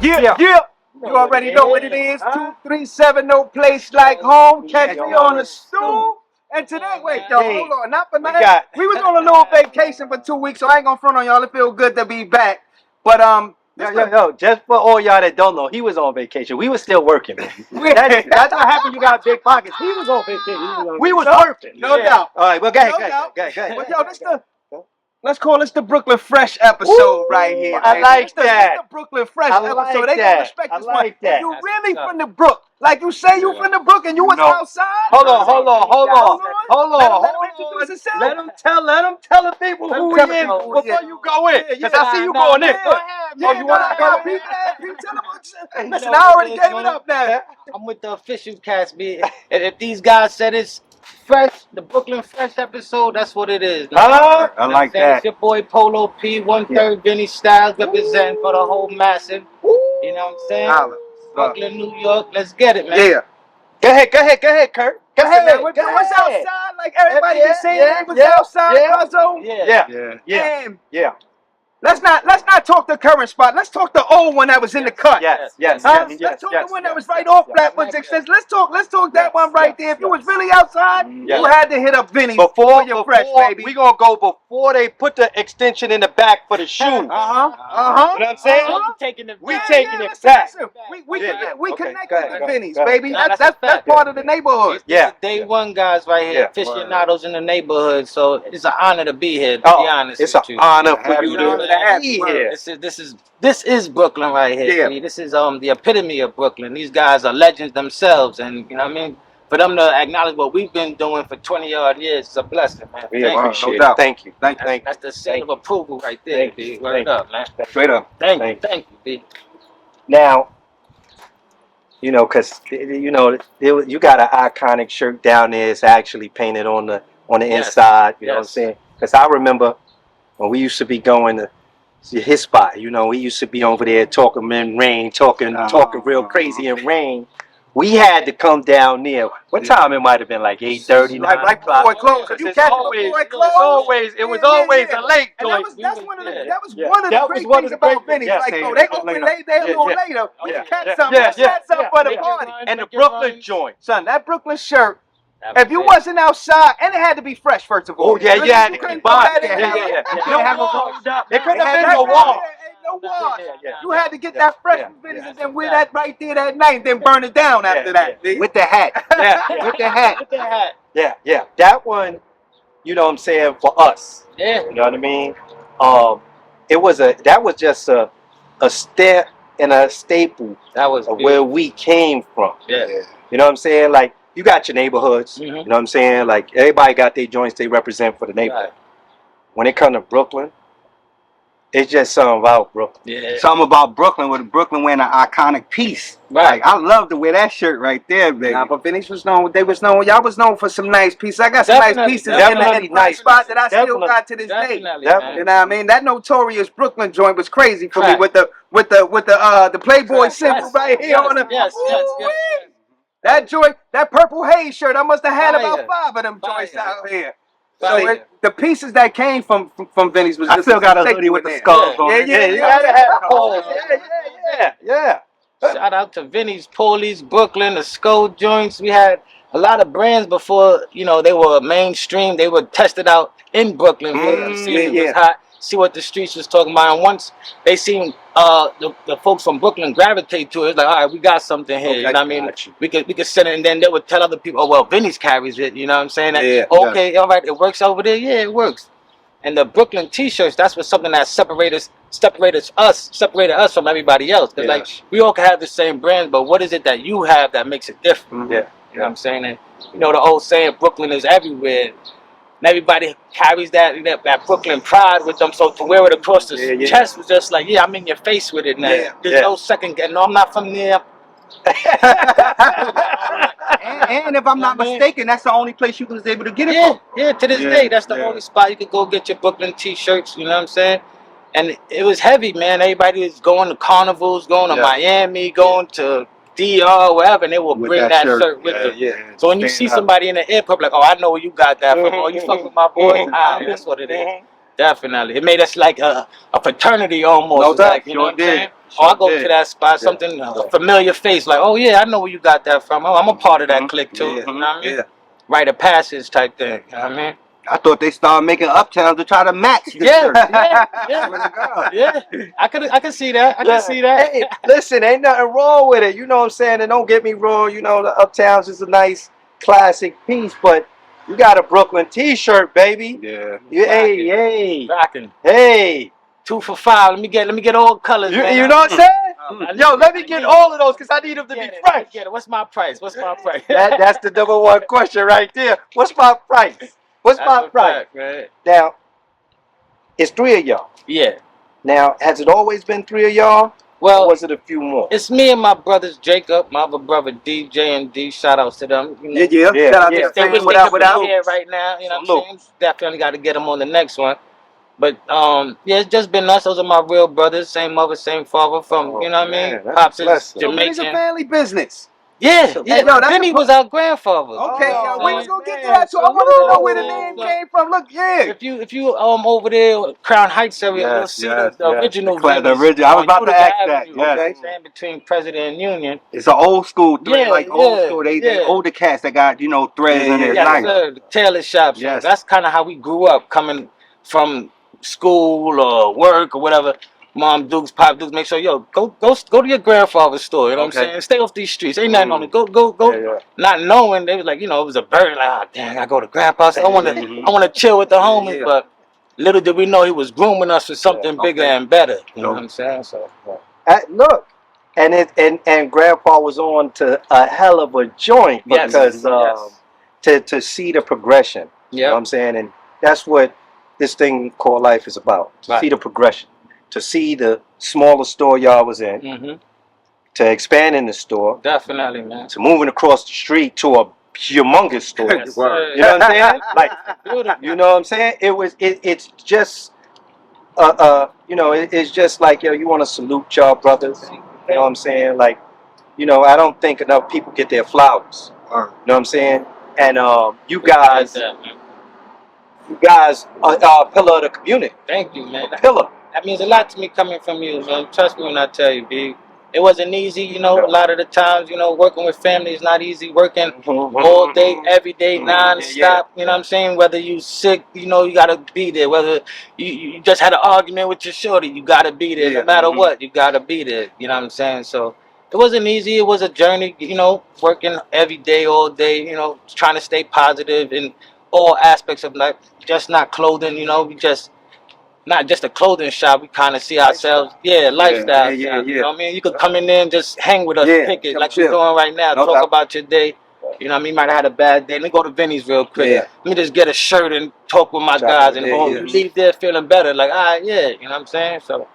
Yeah. You already know what it is. 237, no place like home. Catch me on the stool. And today, wait, y'all, hold on. Not for nothing. We was on a little vacation for 2 weeks, so I ain't gonna front on y'all. It feel good to be back. But Yo, just for all y'all that don't know, he was on vacation. We was still working, man. That's what happened. You got big pockets. He was on vacation. We was working. No doubt. All right, well, go ahead. But yo, let's call this the Brooklyn Fresh episode right here. I like that. This the Brooklyn Fresh episode. They gonna respect this one. If you really from the Brook, like you say you from the Brook and you was outside. Hold on. Let him tell the people who he is before you go in. Because I see you going in. Yeah, you want to go in? Listen, I already gave it up now. I'm with the official cast, man. If these guys said it's fresh, the Brooklyn Fresh episode, that's what it is. I like that. It's your boy Polo P, 1/3 Vinnies Styles, representing for the whole massive. You know what I'm saying? Brooklyn, New York, let's get it, man. Yeah. Go ahead, Kurt. Go ahead. We're outside, like everybody can say they was outside, cuzzo. Yeah. Let's not talk the current spot. Let's talk the old one that was in the cut. Let's talk the one that was right off Flatbush Extension. Let's talk that one right there. If you was really outside, you had to hit up Vinnies for your fresh, baby. We gonna go before they put the extension in the back for the shoe. You know what I'm saying? We taking it back. We connected with Vinnies, baby. That's part of the neighborhood. Day one guys right here, aficionados in the neighborhood. So it's an honor to be here. To be honest, it's an honor for you to. This is Brooklyn right here. Yeah. This is the epitome of Brooklyn. These guys are legends themselves, and you know what I mean. For them to acknowledge what we've been doing for 20-odd years is a blessing, man. Thank you. That's the seal of approval right there, B. Word up, man. Straight up. Thank you, B. Now, you know, cause you you got an iconic shirt down there. It's actually painted on the inside. You know what I'm saying? Cause I remember when we used to be going to his spot, you know, we used to be over there talking in rain, talking real crazy in rain. We had to come down there. What time it might have been, like 8:30, like before it closed. You catch it before it closed. It was always a late joint. That was one of the great things about Vinnies. Like, they open late, they a little later. You catch something for the party. And the Brooklyn joint, son, that Brooklyn shirt. If you wasn't outside, and it had to be fresh, first of all. Oh yeah, you had to keep on. There couldn't have been no wall. You had to get that fresh Vinnies and then wear that right there that night, and then burn it down after that. With the hat. With the hat. Yeah. That one, you know what I'm saying, for us. Yeah. You know what I mean? That was just a step and a staple of where we came from. Yeah. You know what I'm saying? Like, you got your neighborhoods, you know what I'm saying? Like, everybody got their joints they represent for the neighborhood. Right. When it comes to Brooklyn, it's just something about Brooklyn. Yeah. Something about Brooklyn with Brooklyn wearing an iconic piece. Right. Like, I love to wear that shirt right there, baby. Nah, but Vinnies was known, y'all was known for some nice pieces. I got some nice pieces in the nice spot that I still got to this day. You know what I mean? That notorious Brooklyn joint was crazy for me with the Playboy symbol right here on the yes. That joint, that purple haze shirt, I must have had about 5 of them joints out here. So the pieces that came from Vinnies was. I still got a hoodie with the skulls on it. Yeah. Shout out to Vinnies, Police, Brooklyn, the Skull joints. We had a lot of brands before, you know, they were mainstream. They were tested out in Brooklyn. See if it was hot. See what the streets was talking about, and once they seen the folks from Brooklyn gravitate to it, it's like, all right, we got something here. You know what I mean? We could send it, and then they would tell other people, oh well, Vinnies carries it. You know what I'm saying? Okay, all right, it works over there. Yeah, it works. And the Brooklyn T-shirts, that's what something that separated us from everybody else. Cause like we all can have the same brand, but what is it that you have that makes it different? You know what I'm saying? And you know the old saying, Brooklyn is everywhere. And everybody carries that Brooklyn pride with them, so to wear it across the chest was just like, I'm in your face with it now. There's no second guess. No, I'm not from there. and if I'm not mistaken, that's the only place you was able to get it from. Yeah, to this day, that's the only spot you could go get your Brooklyn T-shirts. You know what I'm saying? And it was heavy, man. Everybody was going to carnivals, going to Miami, going to DR, wherever, and they will bring that shirt with them. So when you see somebody in the airport, like, oh, I know where you got that from. Oh, you fuck with my boys? That's what it is. Definitely. It made us like a fraternity almost. No doubt. Like, you know what I'm saying? Or I go to that spot, something a familiar face, like, oh yeah, I know where you got that from. Oh, I'm a part of that clique too. You know what I mean? Rite of passage type thing. You know what I mean? I thought they started making uptowns to try to match. Yeah. I could see that. I could see that. Hey, listen, ain't nothing wrong with it. You know what I'm saying? And don't get me wrong. You know, the Uptowns is a nice classic piece, but you got a Brooklyn T-shirt, baby. Yeah. Hey. Rocking. Hey. 2 for $5. Let me get all colors. Man. You know what I'm saying? Yo, let me get all of those because I need them to be fresh. What's my price? What's my price? That's the number one question right there. What's my price? What's my price? Right. Now, it's 3 of y'all. Yeah. Now, has it always been 3 of y'all? Well, or was it a few more? It's me and my brothers, Jacob, my other brother, DJ and D. Shout outs to them. You know, Shout out to they them. without here right now. You know what I'm saying? Definitely got to get them on the next one. But yeah, it's just been us. Those are my real brothers, same mother, same father. From you know what I mean? Pops is Jamaican. It's a family business. Yeah. Vinny was our grandfather. Okay, we was gonna get to that too. I wanted to know where the name came from. Look, If you over there, Crown Heights area, you'll see the original. The original. I was about to ask that. Okay. Between President and Union. It's an old school thread, old school. They older cats that got threads in there. Yes, sir. The tailor shops. Yes. That's kind of how we grew up, coming from school or work or whatever. Mom Dukes, Pop Dukes, make sure, go to your grandfather's store. You know what I'm saying? Stay off these streets. Ain't nothing on it. Go. Not knowing, they was like, it was a bird. Like, oh, dang, I go to grandpa's. I want to chill with the homies. But little did we know he was grooming us for something bigger and better. You know what I'm saying? So look, and grandpa was on to a hell of a joint because to see the progression. You know what I'm saying? And that's what this thing called life is about. To see the progression. To see the smaller store y'all was in, to expand in the store, definitely, man. To moving across the street to a humongous store. Yes, you know what I'm saying? Like, you know what I'm saying? It's just, it's just like you want to salute y'all brothers. You know what I'm saying? Like, I don't think enough people get their flowers. You know what I'm saying? And you guys are a pillar of the community. Thank you, man. A pillar. That means a lot to me coming from you, man. Trust me when I tell you, B. It wasn't easy, a lot of the times, working with family is not easy. Working all day, every day, non-stop, you know what I'm saying? Whether you sick, you got to be there. Whether you just had an argument with your shorty, you got to be there. No matter what, you got to be there. You know what I'm saying? So it wasn't easy. It was a journey, working every day, all day, trying to stay positive in all aspects of life. Just not clothing, we just... Not just a clothing shop, we kind of see ourselves, lifestyle. You know what I mean? You could come in there and just hang with us, pick it, like we're doing right now, talk about your day. You know what I mean? You might have had a bad day. Let me go to Vinnie's real quick. Let me just get a shirt and talk with my guys and home. You leave there feeling better, like, all right, you know what I'm saying? So,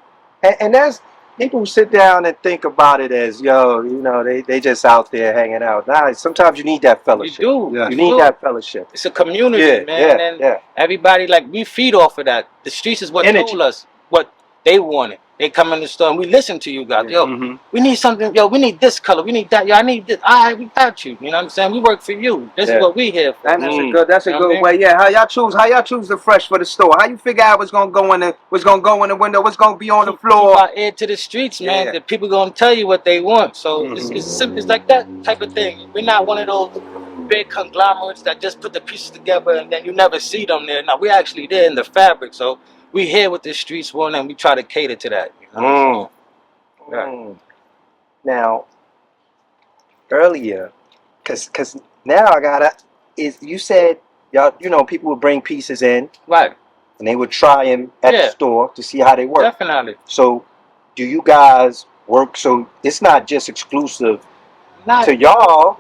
and that's, people sit down and think about it as, they just out there hanging out. Nah, sometimes you need that fellowship. You do. You need that fellowship. It's a community, man. And everybody, we feed off of that. The streets is what told us what they wanted. They come in the store and we listen to you guys. We need something. We need this color. We need that. I need this. All right, we got you. You know what I'm saying? We work for you. This is what we here for. That's a good way. Yeah, how y'all choose the fresh for the store? How you figure out what's gonna go in the window? What's gonna be on the floor? Keep our ear to the streets, man. The people gonna tell you what they want. So it's simple. It's like that type of thing. We're not one of those big conglomerates that just put the pieces together and then you never see them there. Now we're actually there in the fabric. So we here with the streets one and we try to cater to that. Now, earlier, cause now I gotta, you said y'all, people would bring pieces in, right, and they would try them at the store to see how they work. Definitely. So, do you guys work? So it's not just exclusive to y'all.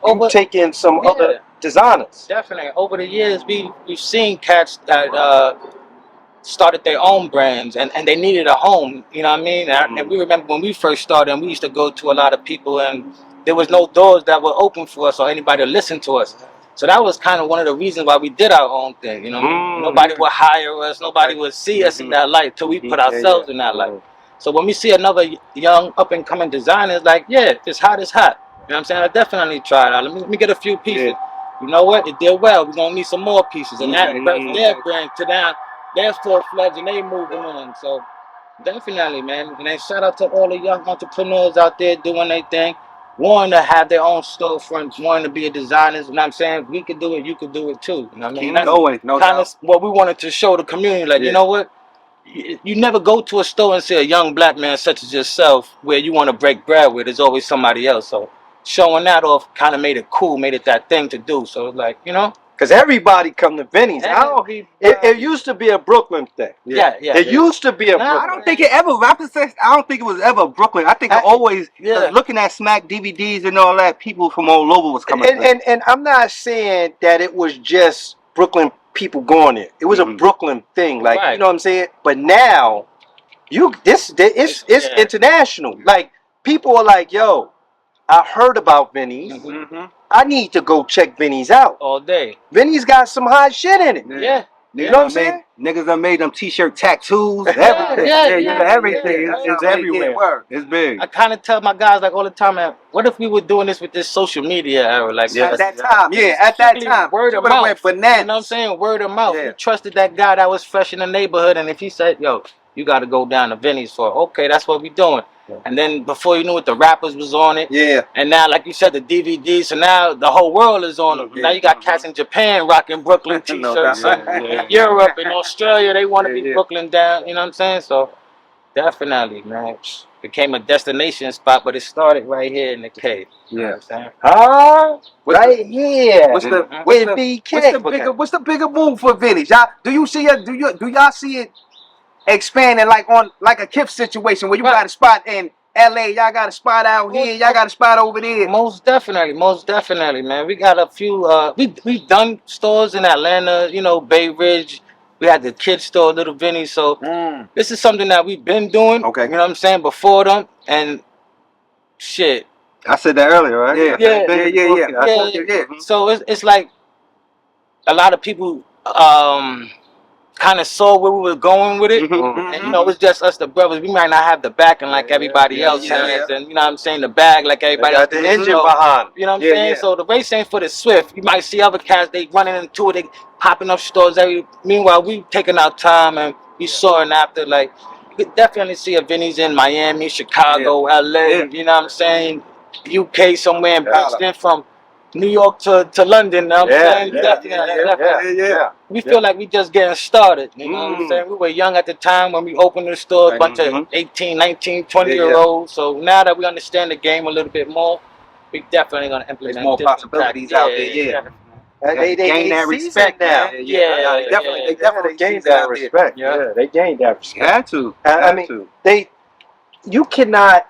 You take in some other designers. Definitely. Over the years, we've seen cats that started their own brands and they needed a home, you know what I mean? And we remember when we first started and we used to go to a lot of people and there was no doors that were open for us or anybody to listen to us. So that was kind of one of the reasons why we did our own thing, Nobody would hire us, nobody would see us in that light till we put ourselves in that light. So when we see another young up and coming designer, it's like, if it's hot, it's hot. You know what I'm saying? I definitely try it out. Let me get a few pieces. You know what? It did well. We're gonna need some more pieces. And that their brand to them. They're full-fledged and they moving on. So Definitely, man. And then shout out to all the young entrepreneurs out there doing their thing, wanting to have their own storefronts, wanting to be a designers. You know what I'm saying? We could do it, you could do it too. You know what I mean? Keep going, no kind doubt. of what we wanted to show the community. Like, you know what? You never go to a store and see a young black man such as yourself where you want to break bread with. There's always somebody else. So showing that off kind of made it cool, made it that thing to do. So like, you know. Because everybody come to Vinnies. It used to be a Brooklyn thing. Yeah. It used to be a Brooklyn. I don't think it ever. I don't think it was ever Brooklyn. I think it always. Looking at Smack DVDs and all that, people from all over was coming. And I'm not saying that it was just Brooklyn people going there. It was a Brooklyn thing, like you know what I'm saying. But now, it's international. Like people are like, yo, I heard about Vinnies. I need to go check Vinnies out all day. Vinnies got some hot shit in it. Yeah. You know what I'm saying? Niggas done made them t-shirt tattoos, everything. Everything. It's everywhere. It's big. I kind of tell my guys like all the time, man, what if we were doing this with this social media era? Like at that time, at that time. Word of mouth. You know what I'm saying? Word of mouth. We trusted that guy that was fresh in the neighborhood, and if he said, yo, you got to go down to Vinnies for it. Okay, that's what we doing. And then before you knew it, the rappers was on it. Yeah. And now, like you said, the DVD. So now the whole world is on it. Now you got cats in Japan rocking Brooklyn t-shirts. Europe and Australia, they want to be Brooklyn down. You know what I'm saying? So definitely, man. Became a destination spot, but it started right here in the cave. You know what I'm saying? Right here. What's the bigger move for Vinnies? Y'all, do y'all see it expanding like on like a Kip situation where you got a spot in LA, y'all got a spot out here, y'all got a spot over there? Most definitely, man. We got a few we've done stores in Atlanta, you know, Bay Ridge. We had the kids store, Little Vinnies. So this is something that we've been doing. Okay. You know what I'm saying? Before them. And shit. I said that earlier, right? Yeah. So it's like a lot of people kind of saw where we were going with it, and you know, it's just us, the brothers. We might not have the backing like everybody else has, and you know what I'm saying, the bag like everybody else. The engine behind. You know what I'm saying? So the race ain't for the swift. You might see other cats, they running into it, they popping up stores meanwhile, we taking our time and we soaring after. Like, you could definitely see a Vinnies in Miami, Chicago, LA. You know what I'm saying? UK somewhere in Boston, from New York to London. You know what I'm saying? Definitely. We feel like we just getting started. You know what I'm saying? We were young at the time when we opened the store, a bunch of 18, 19, 20-year-olds. So now that we understand the game a little bit more, we definitely going to implement. There's more possibilities out there. They gain that respect now. They definitely gained that respect. They gained that respect. Had to. I mean, you cannot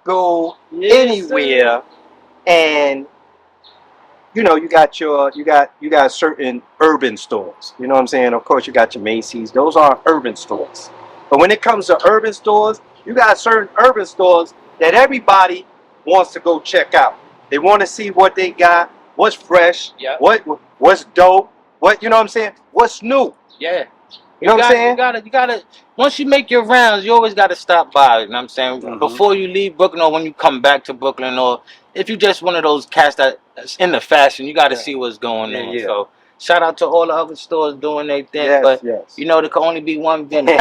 go anywhere and you know, you got certain urban stores. You know what I'm saying? Of course, you got your Macy's. Those are urban stores. But when it comes to urban stores, you got certain urban stores that everybody wants to go check out. They want to see what they got, what's fresh, what's dope, you know what I'm saying? What's new? Yeah. You know what I'm saying? You gotta. Once you make your rounds, you always gotta stop by. You know what I'm saying? Before you leave Brooklyn, or when you come back to Brooklyn, or if you just one of those cats that's in the fashion, you gotta see what's going on. So shout out to all the other stores doing their thing, but you know there can only be one Vinnies.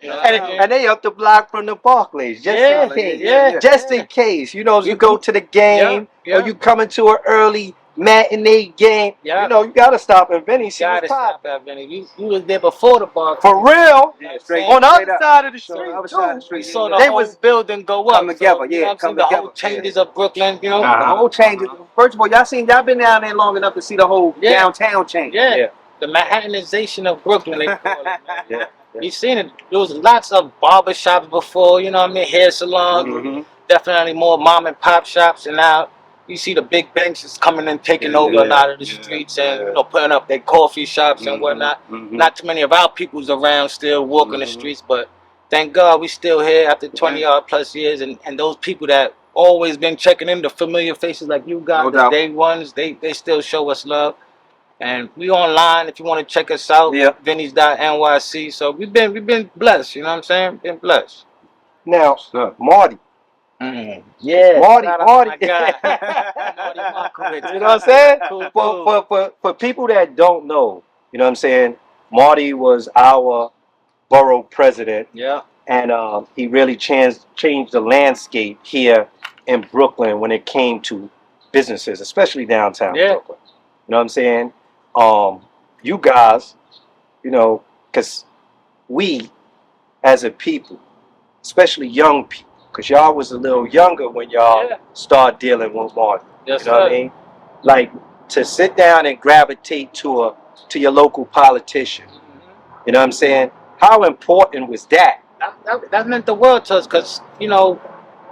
And they up the block from the Barclays, just in case. Just in case, you know, you go to the game or you come into an early matinee game, you know, you gotta stop at Vinnies. Gotta stop at Vinnies. You was there before the bar. For real. On the other side of the street. We saw the whole building go up. Come together, The whole changes of Brooklyn, you know. The whole changes. First of all, y'all been down there long enough to see the whole downtown change. The Manhattanization of Brooklyn, they call it, man. You seen it. There was lots of barber shops before, you know what I mean, hair salons. Definitely more mom and pop shops, and now you see the big banks is coming and taking over a lot of the streets and you know, putting up their coffee shops and whatnot. Not too many of our people's around still walking the streets, but thank God we still here after 20 plus years, and those people that always been checking in, the familiar faces like you guys, the day ones, they still show us love. And we online if you want to check us out, Vinnies.nyc. So we've been blessed, you know what I'm saying? Been blessed. Now, Marty. Marty. You know what I'm saying? For people that don't know, you know what I'm saying, Marty was our borough president. Yeah. And he really changed the landscape here in Brooklyn when it came to businesses, especially downtown Brooklyn. You know what I'm saying? You guys, you know, because we as a people, especially young people, because y'all was a little younger when y'all start dealing with Martin. Yes, you know what I mean? Like to sit down and gravitate to your local politician. You know what I'm saying? How important was that? That meant the world to us, because, you know,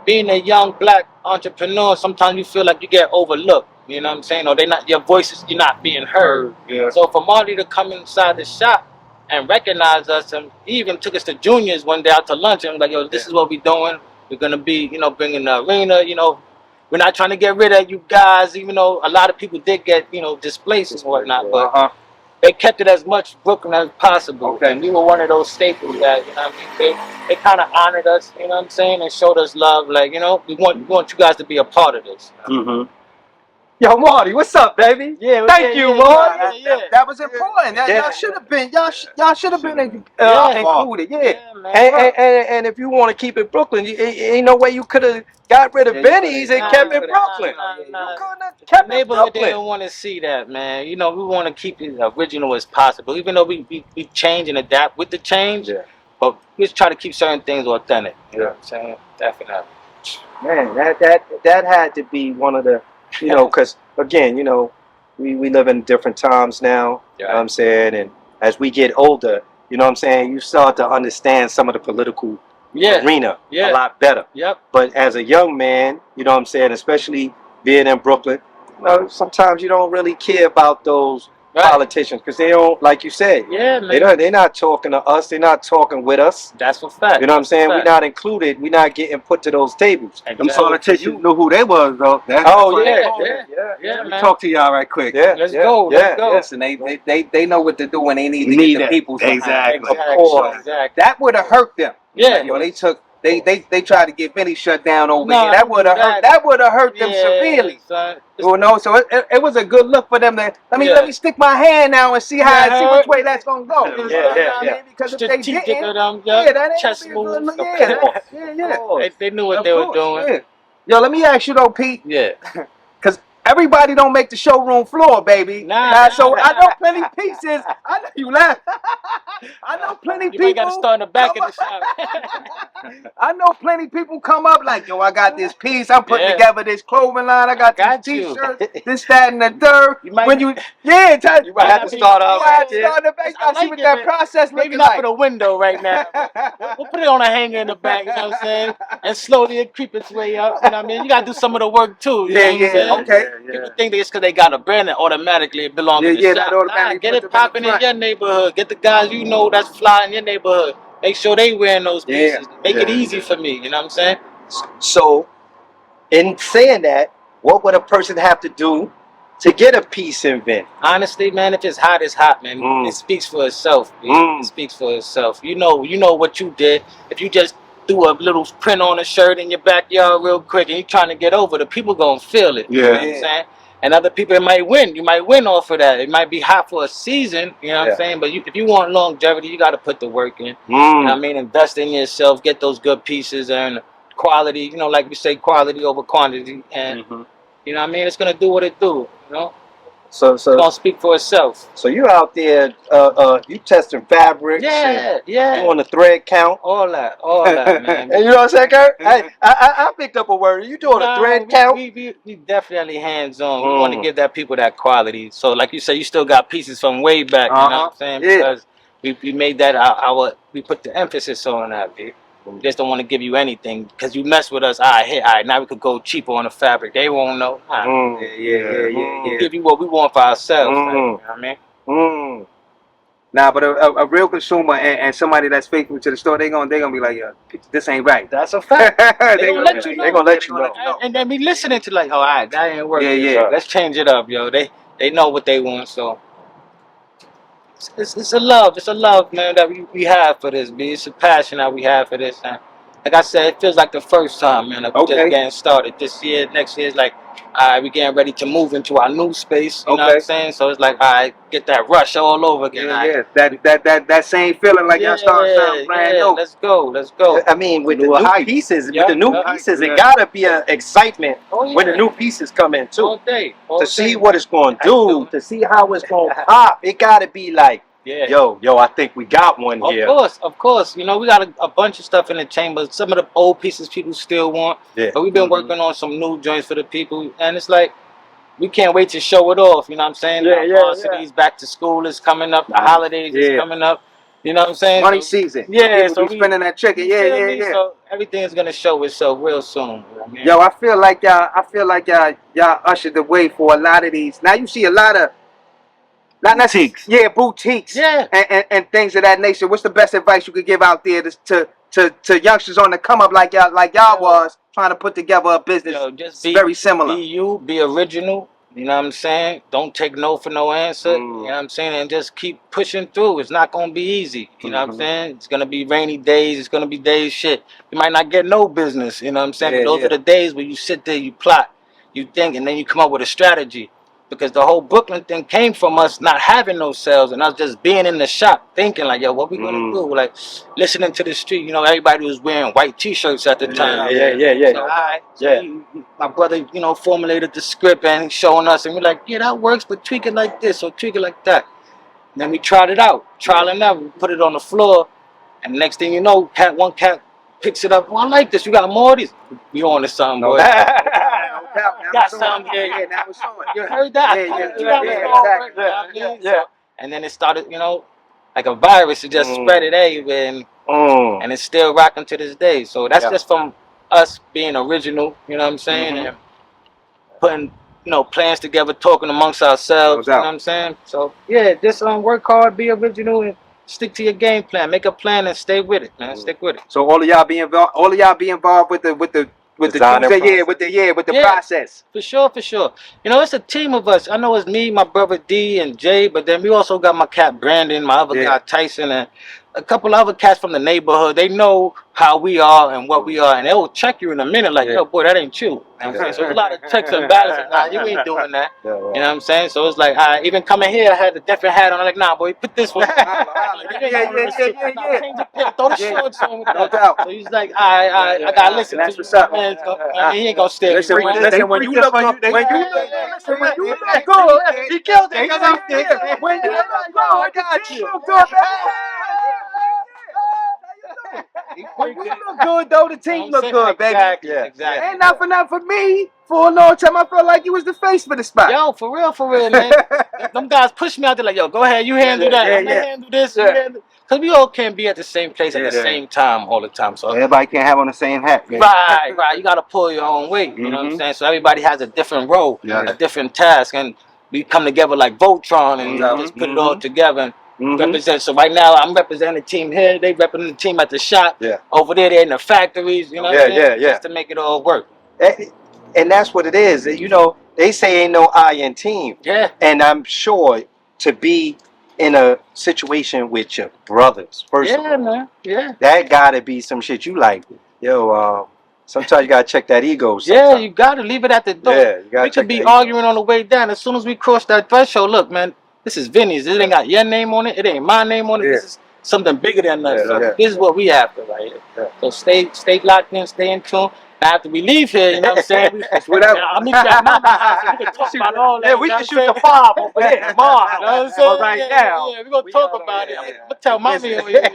being a young black entrepreneur, sometimes you feel like you get overlooked. You know what I'm saying? Or your voices, you're not being heard. Yeah. So for Marty to come inside the shop and recognize us, and he even took us to Juniors one day out to lunch, and like, yo, this is what we're doing. We're gonna be, you know, bringing the arena. You know, we're not trying to get rid of you guys, even though a lot of people did get, you know, displaced and whatnot. But they kept it as much Brooklyn as possible. Okay. And we were one of those staples that, you know what I mean, they kind of honored us, you know what I'm saying, and showed us love. Like, you know, we want you guys to be a part of this. Yo, Marty, what's up, baby? Yeah, thank you, Marty. That was important. Y'all should have been. Y'all should have been included. Man. And if you want to keep it Brooklyn, ain't no way you could have got rid of Vinnies and kept it Brooklyn. You couldn't have kept it Brooklyn. They don't want to see that, man. You know, we want to keep it original as possible, even though we change and adapt with the change. Yeah. But we just try to keep certain things authentic. You know what I'm saying? Definitely. Man, that had to be one of the, you know, because again, you know, we live in different times now. You know what I'm saying? And as we get older, you know what I'm saying, you start to understand some of the political arena a lot better. But as a young man, you know what I'm saying, especially being in Brooklyn, you know, sometimes you don't really care about those politicians, because they don't, like you said, they're not talking to us, they're not talking with us. That's a fact. You know what I'm saying? We're not included, we're not getting put to those tables. Them politicians knew who they was, though. Man. Talk to y'all right quick. Let's go. Listen, they know what to do when they need to get the people's exactly. Of course. That would have hurt them. They tried to get Vinny shut down over here. That would have hurt. That would have hurt them severely. You know, so it was a good look for them to let me stick my hand now and see which way that's gonna go. Because if they didn't, that ain't be a good look. They knew what they were doing. Yo, let me ask you though, Pete. Because everybody don't make the showroom floor, baby. So I know plenty of pieces. I know you laugh. I know plenty people. You got to start in the back of the shop. I know plenty people come up like, yo, I got this piece. I'm putting together this clothing line. I got these t-shirts, this, that, and the third. You might have to start off. I see what that process looks like. Maybe not for the window right now. We'll put it on a hanger in the back, you know what I'm saying? And slowly it creep its way up. You know what I mean? You got to do some of the work too. You know what I'm saying? Okay. People think that it's because they got a brand that automatically it belongs to the shop. Get it popping in your neighborhood. Get the guys you know that's fly in your neighborhood. Make sure they wearing those pieces. Make it easy for me. You know what I'm saying? So, in saying that, what would a person have to do to get a piece in Vin? Honestly, man, if it's hot, it's hot, man. It speaks for itself. It speaks for itself. You know what you did. If you just threw a little print on a shirt in your backyard real quick and you're trying to get over, the people gonna feel it. You know what I'm saying? And other people, it might win. You might win off of that. It might be hot for a season, you know what I'm saying? But if you want longevity, you got to put the work in. You know what I mean? Invest in yourself, get those good pieces and quality, you know, like we say, quality over quantity. And, you know what I mean? It's going to do what it do, you know? So it's going to speak for itself. So you out there, you testing fabrics. You on the thread count. All that, man. And you know what I'm saying, Kurt? I picked up a word. You doing a thread count? We definitely hands-on. We want to give that people that quality. So like you say, you still got pieces from way back, you know what I'm saying? Because we made that we put the emphasis on that, B. We just don't want to give you anything because you mess with us. All right, now we could go cheaper on the fabric. They won't know. We'll give you what we want for ourselves. You know what I mean? Nah, but a real consumer and somebody that's faithful to the store, they gonna be like, yo, this ain't right. That's a fact. They gonna let you know. They gonna let you know. And then be listening to like, all right, that ain't working. So let's change it up, yo. They know what they want, so. It's a love, man, that we have for this, B. It's a passion that we have for this, and like I said, it feels like the first time, man. Of just getting started. This year, next year is like, all right, we getting ready to move into our new space. You know what I'm saying? So it's like, all right, get that rush all over again. That same feeling like y'all start something brand new. Let's go. I mean, with the new pieces, it gotta be an excitement when the new pieces come in too. All day. To see what it's gonna do, to see how it's gonna pop. It gotta be like, yo, I think we got one here. Of course. You know, we got a bunch of stuff in the chamber. Some of the old pieces people still want. Yeah. But we've been working on some new joints for the people. And it's like, we can't wait to show it off. You know what I'm saying? Varsity's back to school is coming up. The holidays is coming up. You know what I'm saying? Money season. Yeah. So we spending that chicken. Yeah. So everything is gonna show itself real soon. Yo, I feel like y'all ushered the way for a lot of these. Now you see a lot of boutiques. Yeah, boutiques. Yeah. And things of that nature. What's the best advice you could give out there to youngsters on the come up like y'all was trying to put together a business? Yo, just very similar. Be you, be original. You know what I'm saying? Don't take no for no answer. You know what I'm saying? And just keep pushing through. It's not gonna be easy. You know what I'm saying? It's gonna be rainy days. It's gonna be days shit. You might not get no business. You know what I'm saying? But those are the days where you sit there, you plot, you think, and then you come up with a strategy. Because the whole Brooklyn thing came from us not having no sales and us just being in the shop thinking like, yo, what we gonna do? Like listening to the street. You know, everybody was wearing white T-shirts at the time. So, my brother, you know, formulated the script and showing us, and we're like, yeah, that works, but tweak it like this or tweak it like that. And then we tried it out, trial and error. We put it on the floor, and next thing you know, one cat picks it up. Oh, I like this. You got more of these? We on to something, boy. Got something here. Now it's showing. You heard that? Yeah. And then it started, you know, like a virus. It just spread it everywhere, and it's still rocking to this day. So that's just from us being original. You know what I'm saying? And putting, you know, plans together, talking amongst ourselves. You know what I'm saying? So yeah, just work hard, be original, and stick to your game plan. Make a plan and stay with it, man. Stick with it. So all of y'all be involved with the process. For sure. You know, it's a team of us. I know it's me, my brother D and Jay, but then we also got my cat Brandon, my other guy Tyson, and a couple other cats from the neighborhood. They know how we are and what we are, and they'll check you in a minute like, yo, boy, that ain't you. You know what I'm saying? So there's a lot of checks and balances. Nah, you ain't doing that. You know what I'm saying? So it's like, even coming here, I had a different hat on. I'm like, nah, boy, put this one. Throw the shorts on. No doubt. So he's like, I gotta listen. That's what's up. He ain't gonna stay. Listen, when you look good, he killed it. When you look good, I got you. When you look good, though, the team look good, baby. Exactly. Ain't nothing for me. For a long time, I felt like you was the face for the spot. Yo, for real, man. Them guys push me out there like, yo, go ahead, you handle that. I'm gonna handle this. Because we all can't be at the same place at the same time all the time. So everybody can't have on the same hat. Right. You got to pull your own weight. You know what I'm saying? So everybody has a different role, a different task. And we come together like Voltron and just put it all together. Represent. So right now I'm representing the team here. They representing the team at the shop. Over there, they're in the factories. You know what I'm saying? Just to make it all work. And that's what it is. You know, they say ain't no I in team. Yeah. And I'm sure to be in a situation with your brothers, first of all, man. Yeah. That gotta be some shit you like. Yo, sometimes you gotta check that ego. Sometimes. Yeah, you gotta leave it at the door. Yeah, you gotta we could be arguing on the way down. As soon as we cross that threshold, look, man, this is Vinnie's. It ain't got your name on it. It ain't my name on it. This is something bigger than us. So this is what we after right here. So stay locked in, stay in tune. After we leave here, you know what I'm saying? I'll meet you at my house and we can talk about all that. Yeah, we can shoot the 5 over there tomorrow. You know what I'm saying? But right now. Yeah, we're going to talk about it. I'm going to tell mommy over here.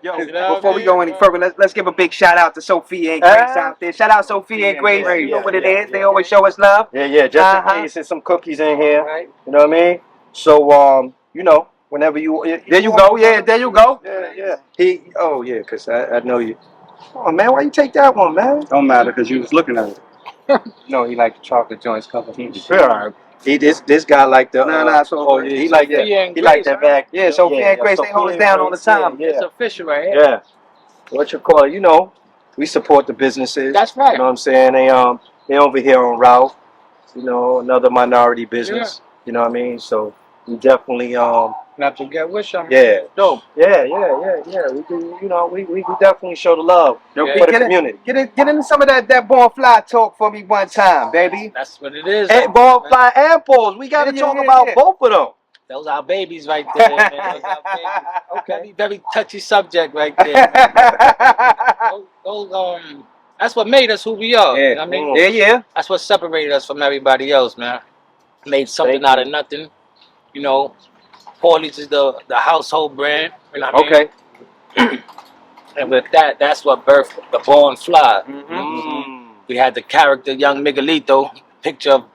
Yo, before we go any further, let's give a big shout out to Sophia and Grace out there. Shout out Sophia and Grace. You know what it is. They always show us love. Yeah. Just in case there's some cookies in here. You know what I mean? So, you know, whenever you... There you go. Yeah, there you go. Yeah. Because I know you... Oh man, why you take that one, man? Don't matter because you was looking at it. No, he like the chocolate joints covered. This guy like the he like that bag. Yeah, Sophia and Grace, they hold us down all the time. It's official right here. Yeah. What you call it, you know, we support the businesses. That's right. You know what I'm saying? They over here on Ralph, you know, another minority business. You know what I mean? So we definitely Not to get with them. yeah. Dope. Yeah. We do, you know, we definitely show the love Yo, for the community. Get into some of that Born Fly talk for me one time, baby. That's what it is. And Born Fly and Poles. We gotta talk about both of them. Those are babies right there, man. Those are babies. Okay. Very touchy subject right there. That's what made us who we are. Yeah. You know what I mean? Yeah. That's what separated us from everybody else, man. Made something out of nothing. You know, Paulie's is the household brand. You know what I mean? And with that, that's what birthed the Born Fly. We had the character Young Miguelito, picture of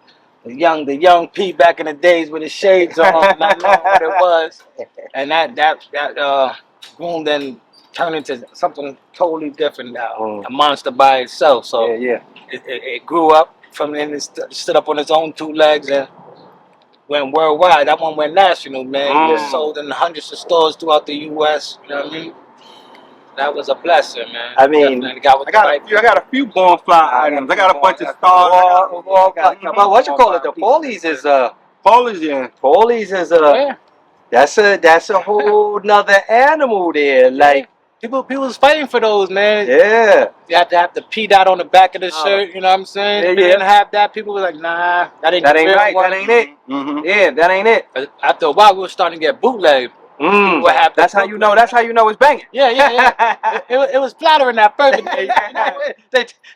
the young P back in the days with his shades on, not knowing what it was. And that boom then turned into something totally different now. A monster by itself. So it grew up from then, it stood up on its own two legs and went worldwide. That one went national, man. It sold in hundreds of stores throughout the U.S. You know what I mean? That was a blessing, man. I mean, I got a few Born Fly items. I got a bunch of stars. Well, what you call it? The Polies is Polies is that's a whole nother animal there. Like people was fighting for those, man. Yeah. You had to have the P dot on the back of the shirt. You know what I'm saying? If you didn't have that, people were like, nah, that ain't right. That ain't it. Yeah, that ain't it. After a while, we were starting to get bootleg. That's how you know. That's how you know it's banging. Yeah. It was flattering at first.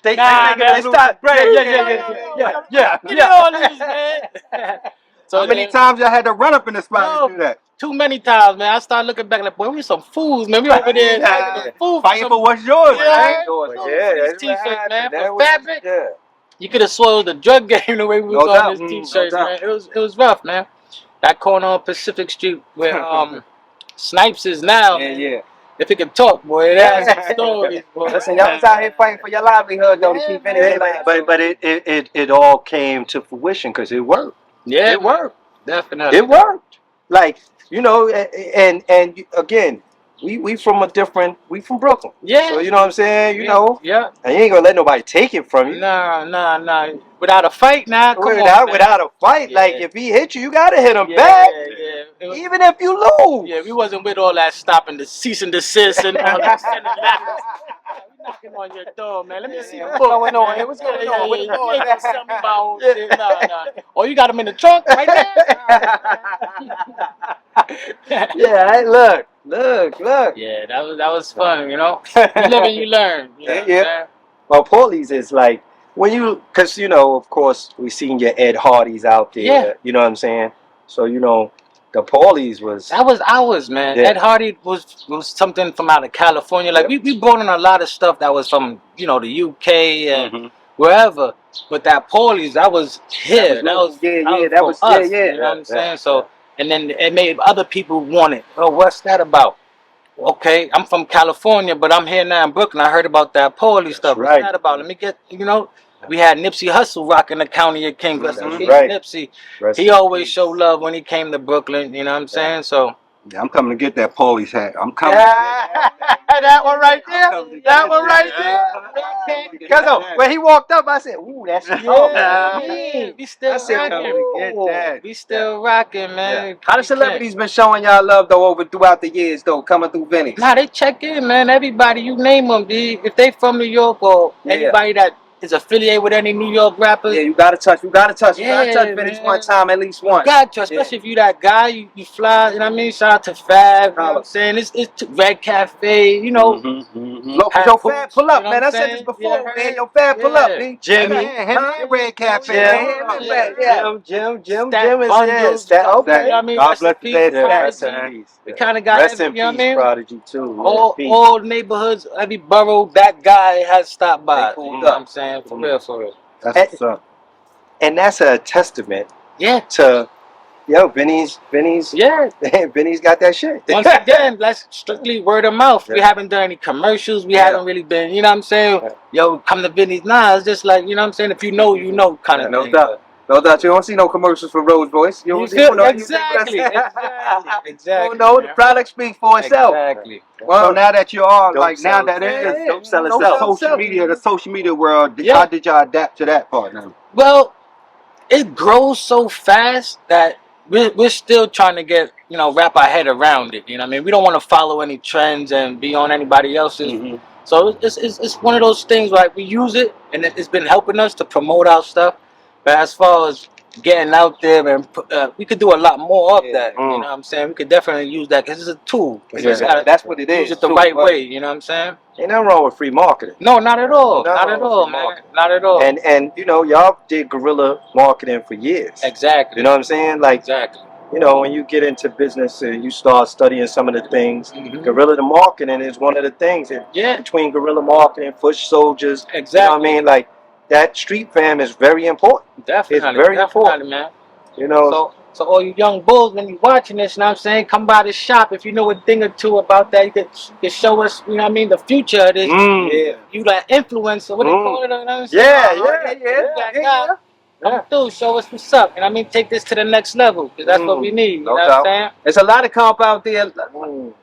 They stopped. Yeah. So many times y'all had to run up in the spot to do that? Too many times, man. I started looking back like, boy, we some fools, man. We over there fighting for what's yours, right? These t-shirts, man. For fabric, you could have swallowed the drug game the way we was on this t-shirts, man. It was rough, man. That corner on Pacific Street where Snipes is now. If he could talk, boy, that's some stories, boy. Listen, y'all was out here fighting for your livelihood, though, to keep Vinnies. But it all came to fruition because it worked. Yeah, it worked. Definitely, it worked. Like, you know, and again, we from Brooklyn. Yeah. So you know what I'm saying? You know. Yeah. And you ain't gonna let nobody take it from you. Nah. Without a fight, nah. Without a fight, like if he hit you, you gotta hit him back. Yeah. Even if you lose. Yeah, we wasn't with all that stopping the cease and desist and all that. Knocking on your door, man. Let me see what's going on here. What's going on? With the door, you ain't something about shit. Nah. Oh, you got him in the trunk right there? Look. Yeah, that was fun, you know. You live and you learn. Yeah. Well, Paulie's is like because you know, of course, we seen your Ed Hardys out there. Yeah. You know what I'm saying? So you know, the Paulie's was ours, man. Ed Hardy was something from out of California. Like we brought in a lot of stuff that was from the UK and wherever. But that Paulie's, that was here. That was us. You know what I'm saying? So and then it made other people want it. Oh, what's that about? Okay, I'm from California, but I'm here now in Brooklyn. I heard about that Paulie stuff. What's that about? Let me get we had Nipsey Hussle rocking the County of King. Nipsey. He always showed love when he came to Brooklyn. You know what I'm saying? So yeah, I'm coming to get that Paulie's hat. I'm coming. That one right there. That one right there. Because when he walked up, I said, "Ooh, that's we still rocking. We still rocking, man. How the celebrities been showing y'all love though throughout the years though, coming through Vinnies? Nah, they check in, man. Everybody, you name them, if they from New York or anybody that is affiliated with any New York rappers. Yeah, you gotta touch Vinnies one time, at least once. You got to, especially if you that guy, you fly, you know what I mean? Shout out to Fab, you know what I'm saying? It's Red Cafe, you know. Yo, Fab, pull up, man. I said this before, man. Yo, Fab, pull up, man. Jimmy. Red Cafe. Jim is that. Okay. I mean, God bless the we kind of got rest in peace, Prodigy, too. All neighborhoods, every borough, that guy has stopped by. You know what I'm saying? For real. That's what's up. And that's a testament to Vinnies. Vinnies got that shit. Once again, that's strictly word of mouth. We haven't done any commercials. We haven't really been, you know what I'm saying? Yo, come to Vinnies. Nah, it's just like, you know what I'm saying? If you know, kind of thing. No doubt. You don't see no commercials for Rose Boys. You don't see exactly. No, the product speaks for itself. Exactly. Well, so now that you are now that don't sell itself. The social media world, how did y'all adapt to that part now? Well, it grows so fast that we're still trying to get, you know, wrap our head around it. You know what I mean? We don't want to follow any trends and be on anybody else's. So it's one of those things, like we use it and it's been helping us to promote our stuff. But as far as getting out there, and we could do a lot more of that. You know what I'm saying? We could definitely use that because it's a tool. That's what it is. Use it the right way. You know what I'm saying? Ain't nothing wrong with free marketing. No, not at all. Not at all, man. Not at all. And you know, y'all did guerrilla marketing for years. Exactly. You know what I'm saying? Like, exactly. You know, when you get into business and you start studying some of the things, guerrilla marketing is one of the things. And between guerrilla marketing, foot soldiers, exactly. You know what I mean? Like, that street fam is very important. Definitely. It's very important, man. You know. So all you young bulls, when you're watching this, you know what I'm saying, come by the shop. If you know a thing or two about that, you could show us, you know what I mean, the future of this. You that influencer, what they call it? You know what I'm saying? Come through, show us what's up. And I mean, take this to the next level, because that's what we need. You know what I'm saying? There's a lot of comp out there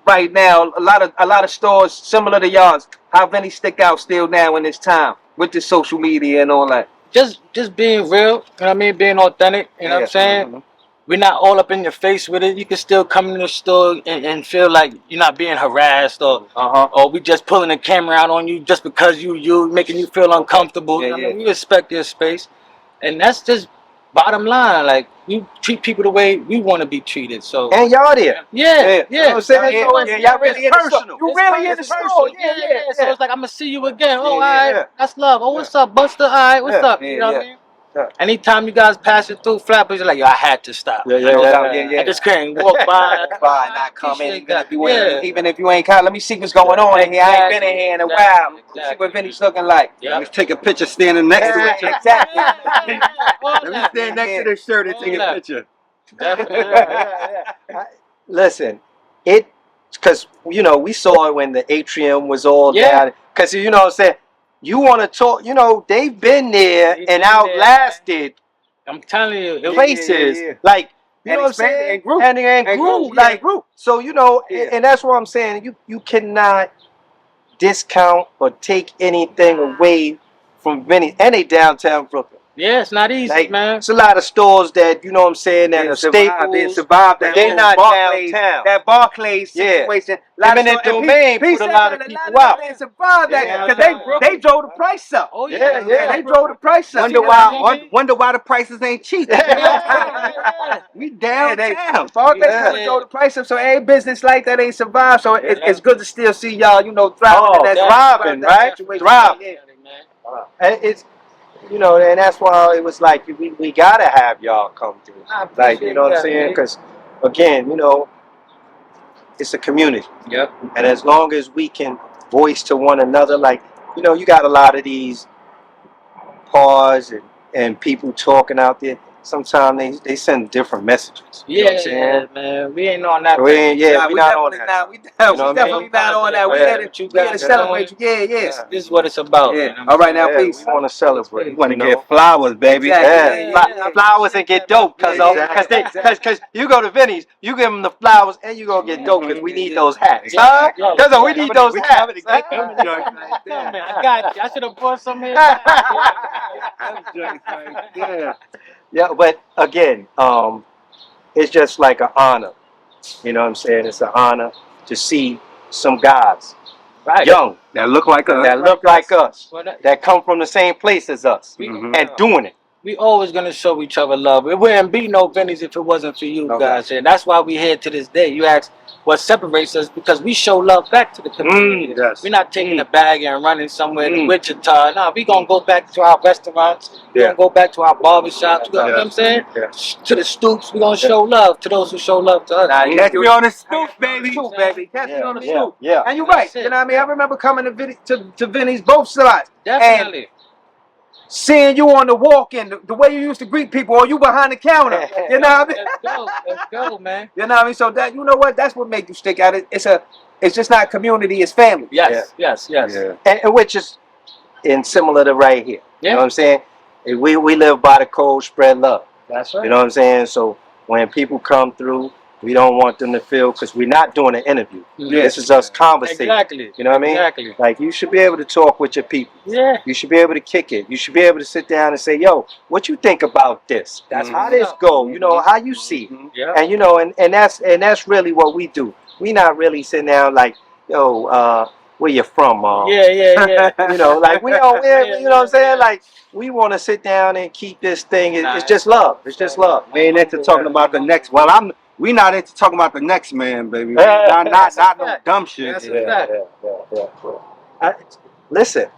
right now. A lot of stores similar to yours. How Vinnies stick out still now in this time with the social media and all that? Just being real, you know what I mean? Being authentic, you know what I'm saying? We're not all up in your face with it. You can still come in the store and feel like you're not being harassed or we just pulling the camera out on you just because you making you feel uncomfortable. I mean, we respect your space. And that's just bottom line. Like, we treat people the way we want to be treated. So and y'all there. You know what I'm saying? Y'all really in the store. You really in the store. So it's like, I'm going to see you again. Oh, all right. That's love. Oh, what's up, Buster? All right, what's up? You know what I mean? Anytime you guys pass it through Flappers, you're like, yo, I had to stop. I just couldn't walk by. Not come in, even if you ain't caught. Let me see what's going on in here. I ain't been in here in a while. See what Vinny's looking like. Let's take a picture standing next to it. Exactly. Let me stand next to this shirt and take a picture. Listen, because, you know, we saw it when the atrium was all down. Because, you know what I'm saying? You want to talk, you know, they've been there and outlasted. I'm telling you, places. Like, you know what I'm saying? And grew. Like, so, you know, and that's what I'm saying. You cannot discount or take anything away from Vinnies. And they downtown Brooklyn. Yeah, it's not easy, like, man. It's a lot of stores that, you know what I'm saying, that are staples. They survived that. They're not downtown. That Barclays situation. Eminent domain put a lot of people out. They survived that because they drove the price up. Oh, yeah. They drove the price up. Wonder why the prices ain't cheap. We downtown. Barclays drove the price up, so every business like that ain't survived. So it's good to still see y'all, you know, thriving. Thriving, right? Thriving. It's, you know, and that's why it was like, we gotta have y'all come through. Like, you know what I'm saying? Because, again, you know, it's a community. And as long as we can voice to one another, like, you know, you got a lot of these pars and people talking out there. Sometimes they send different messages. You know what I'm saying? Man. We ain't on that. We not on that. We definitely not on that. We had to celebrate. This is what it's about. All right, now, please. We want to celebrate. We want to get flowers, baby. Flowers and get dope. Because you go to Vinnies, you give them the flowers and you going to get dope because we need those hats. Because we need those hats. I got you. I should have brought some here. Yeah, but again, it's just like an honor. You know what I'm saying? It's an honor to see some guys, young, that look like us, that come from the same place as us, and doing it. We always gonna show each other love. It wouldn't be no Vinnies if it wasn't for you guys. And that's why we here to this day. You ask what separates us, because we show love back to the community. We're not taking a bag and running somewhere to Wichita. No, we gonna go back to our restaurants. We gonna go back to our barbershops. You know what I'm saying? To the stoops. We gonna show love to those who show love to us. Catch me on the stoop, baby. Catch me on the stoop. Yeah. And you're right. You know what I mean? I remember coming to Vinnies both sides. Definitely. Seeing you on the walk-in, the way you used to greet people, or you behind the counter, you know what I mean? Let's go, man. You know what I mean? So that, you know what? That's what makes you stick out. It's just not community, it's family. Yes. And which is similar to right here. You know what I'm saying? We live by the code, spread love. That's right. You know what I'm saying? So when people come through, We don't want them to feel, because we're not doing an interview. This is us conversating. Exactly. You know what I mean? Exactly. Like, you should be able to talk with your people. Yeah. You should be able to kick it. You should be able to sit down and say, yo, what you think about this? That's how this go. You know, how you see. Yeah. And you know, and that's really what we do. We not really sitting down like, yo, where you from? Yeah. You know, like you know what I'm saying? Like, we want to sit down and keep this thing. It's just love. It's just love. We ain't into talking about the next. Well, we not into talking about the next man, baby. Not no dumb shit. That's a fact. Listen,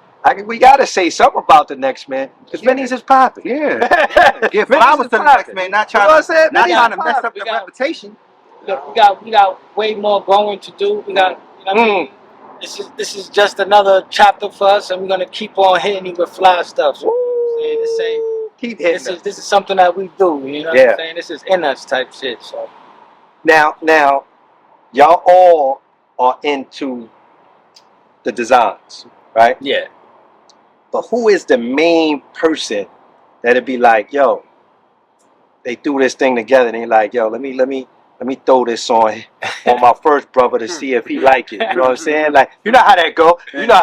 we gotta say something about the next man, because Vinnies is popping. Yeah. Give flowers to the next man. Not trying to mess up the reputation. We got way more growing to do. We got, you know what I mean? This is just another chapter for us, and we're gonna keep on hitting you with fly stuff. So, keep hitting. This is something that we do. You know what I'm saying? This is in us type shit. So now, y'all all are into the designs, right? Yeah. But who is the main person that'd be like, yo, they threw this thing together and they like, yo, let me throw this on my first brother to see if he like it. You know what I'm saying? Like, you know how that go. You know,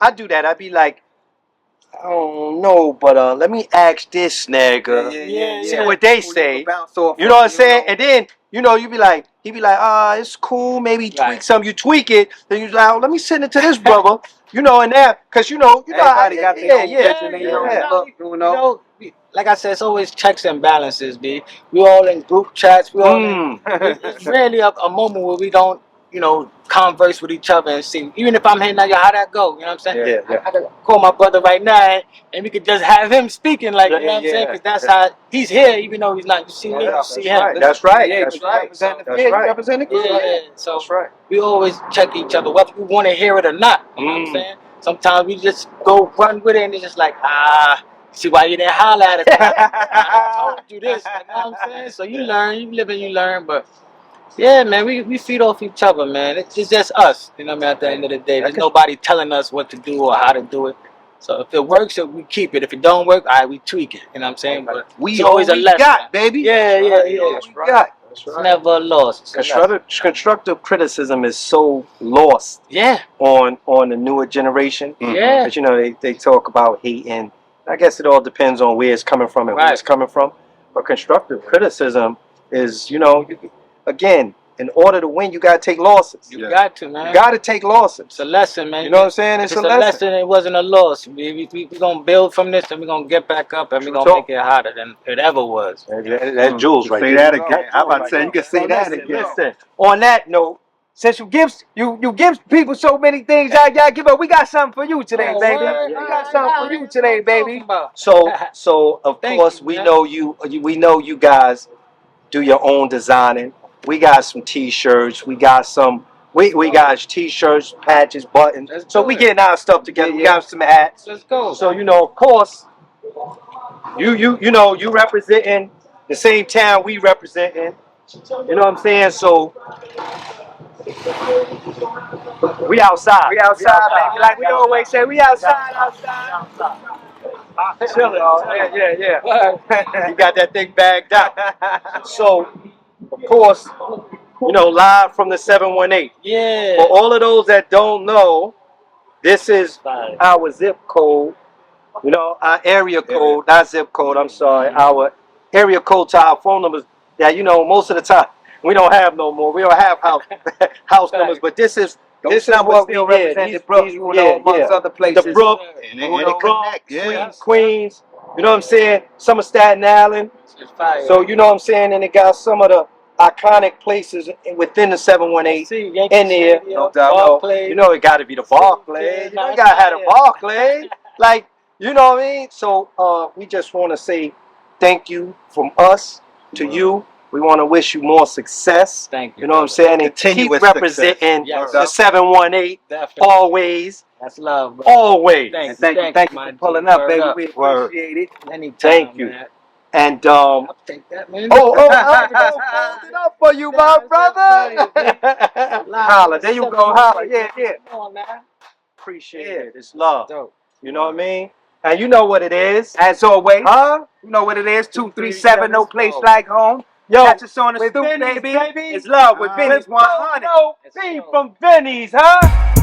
I do that. I'd be like, I don't know, but let me ask this nigga. See what they say. You know what I'm saying? And then, you know, he'd be like, it's cool, maybe tweak something. You tweak it, then you like, oh, let me send it to this brother. You know, and there, because you know, everybody got their own vision, you know. Like I said, it's always checks and balances, B. We all in group chats. We all it's rarely a moment where we don't, you know, converse with each other and see. Even if I'm hitting out, how that go? You know what I'm saying? I could call my brother right now, and we could just have him speaking, like, you know what I'm saying? Because that's how he's here, even though he's not. You see me, you see him. That's right. That's right. Represent the group. So we always check each other, whether we want to hear it or not. You know what I'm saying? Sometimes we just go run with it, and it's just like, see why you didn't holler at it. I told you this. You know what I'm saying? So you learn, you live and you learn. But yeah, man, we feed off each other, man. It's just us. You know what I mean? At the end of the day, there's nobody telling us what to do or how to do it. So if it works, we keep it. If it don't work, all right, we tweak it. You know what I'm saying? But we always a lesson. Got, baby. Yeah. That's right. It's never a loss. Constructive criticism is so lost. On the newer generation. But you know, they talk about hating. I guess it all depends on where it's coming from and where it's coming from. But constructive criticism is, you know, again, in order to win, you got to take losses. You got to, man. You got to take losses. It's a lesson, man. You know what I'm saying? It's a lesson. It wasn't a loss. We're going to build from this, and we're going to get back up, and we're going to make it harder than it ever was. That's Jules right there. Say that again. I'm about to say, you can say that again. Listen, on that note, since you give people so many things, y'all give up. We got something for you today, baby. We got something for you today, baby. So of course we know you guys do your own designing. We got some T-shirts. We got some. We got T-shirts, patches, buttons. So we getting our stuff together. We got some hats. Let's go. So you know, of course, you know you representing the same town we representing. You know what I'm saying? So we outside. We outside, baby. Like we always say, we outside. Chilling. Yeah. You got that thing bagged out. So, of course, you know, live from the 718. Yeah. For all of those that don't know, this is our zip code. You know, our area code, not zip code, I'm sorry. Our area code to our phone numbers that, you know, most of the time we don't have no more. We don't have house numbers, but this is what we did. Amongst other places. The Brook, Queens, you know what I'm saying? Some of Staten Island. So, you know what I'm saying? And it got some of the iconic places within the 718 in there. No doubt. You know, it got to be the Barclays. You know, you got to have the Barclays. Like, you know what I mean? So, we just want to say thank you from us to you. We want to wish you more success. Thank you. You know what I'm saying? And keep representing the 718 always. That's love, bro. Always. Thank you for pulling up, baby. We appreciate it. Anytime, thank you. Man. And I'll take that, man. I'm fold it up for you, my brother. Holla, there you go, holla. Yeah. Come on, man. Appreciate it. It's love. You know what I mean? And you know what it is. As always, you know what it is. 237, no place like home. Yo, catch us on the with stoop, Vinnies, baby. baby. It's love with Vinnies 100. P from Vinnies, huh?